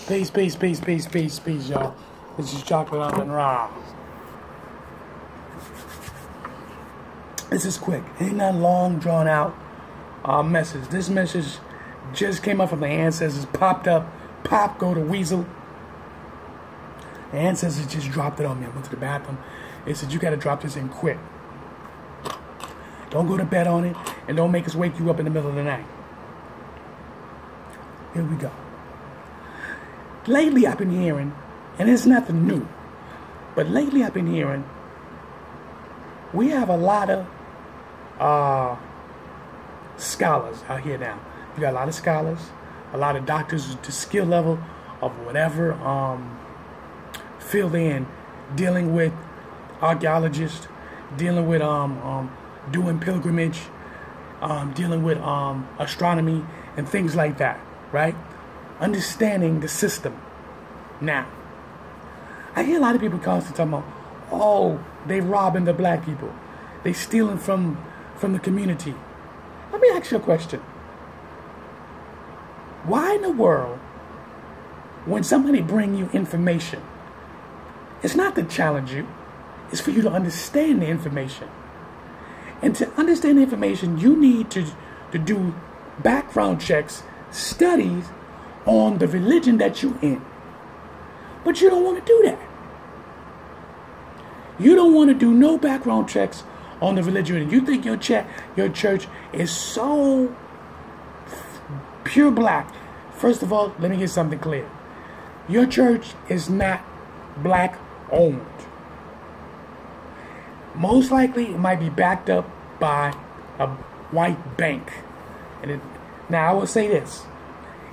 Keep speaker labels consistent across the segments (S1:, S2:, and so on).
S1: Peace, y'all. This is Chocolate Almond Raw. This is quick. Ain't that long, drawn out message. This message just came up from the ancestors. Popped up. Pop, go to Weasel. The ancestors just dropped it on me. I went to the bathroom. They said, you got to drop this in quick. Don't go to bed on it. And don't make us wake you up in the middle of the night. Here we go. Lately I've been hearing, and it's nothing new, but lately I've been hearing, we have a lot of scholars out here now. You got a lot of scholars, a lot of doctors with the skill level of whatever field they're in, dealing with archaeologists, dealing with doing pilgrimage, dealing with astronomy and things like that, right? Understanding the system. Now, I hear a lot of people constantly talking about, oh, they robbing the black people. They stealing from the community. Let me ask you a question. Why in the world, when somebody bring you information, it's not to challenge you, it's for you to understand the information. And to understand the information, you need to do background checks, studies on the religion that you're in. But you don't want to do that. You don't want to do no background checks on the religion. You think your church is so pure black. First of all, let me get something clear. Your church is not black owned. Most likely it might be backed up by a white bank. Now I will say this.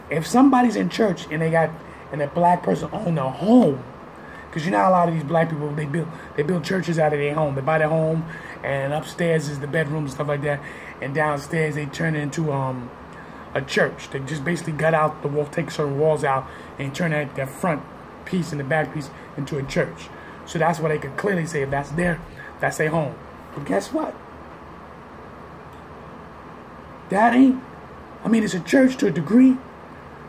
S1: If somebody's in church and a black person own a home, because you know how a lot of these black people, they build churches out of their home. They buy their home, and upstairs is the bedroom and stuff like that, and downstairs they turn it into a church. They just basically gut out the wall, take certain walls out, and turn that front piece and the back piece into a church. So that's what they could clearly say, if that's their home. But guess what? It's a church to a degree,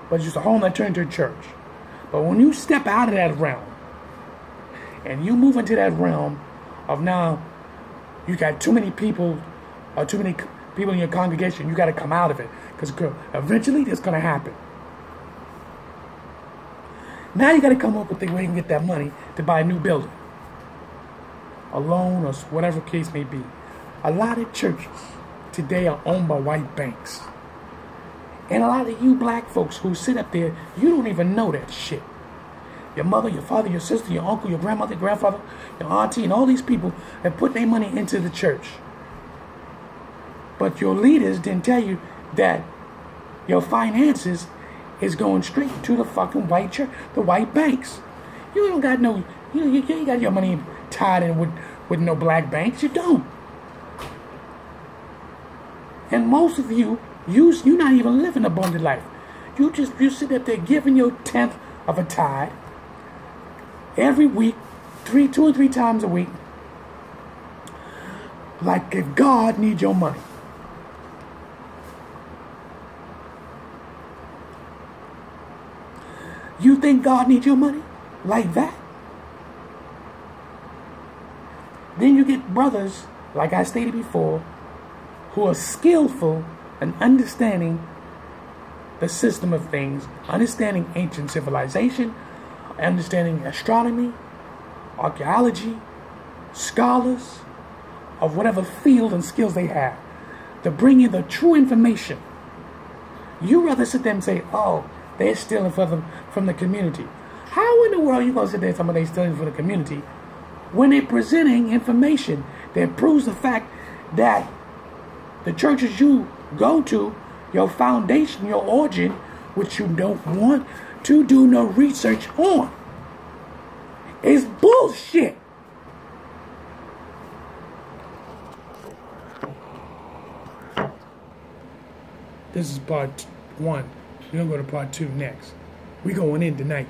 S1: but it's just a home that turned into a church. But when you step out of that realm and you move into that realm of now you got too many people or too many people in your congregation, you got to come out of it, because eventually it's going to happen. Now you got to come up with the way you can get that money to buy a new building, a loan, or whatever case may be. A lot of churches today are owned by white banks. And a lot of you black folks who sit up there, you don't even know that shit. Your mother, your father, your sister, your uncle, your grandmother, your grandfather, your auntie, and all these people have put their money into the church. But your leaders didn't tell you that your finances is going straight to the fucking white church, the white banks. You don't got no, you ain't got your money tied in with no black banks. You don't. And most of you're not even living a abundant life. You sit up there giving your 10th of a tithe every week, 2 or 3 times a week, like if God needs your money. You think God needs your money like that? Then you get brothers, like I stated before, who are skillful in understanding the system of things, understanding ancient civilization, understanding astronomy, archaeology, scholars of whatever field and skills they have, to bring you the true information. You rather sit there and say, oh, they're stealing from the community. How in the world are you going to sit there and say they're stealing from the community when they're presenting information that proves the fact that the churches you go to, your foundation, your origin, which you don't want to do no research on, is bullshit. This is part 1. We're going to go to part 2 next. We're going in tonight.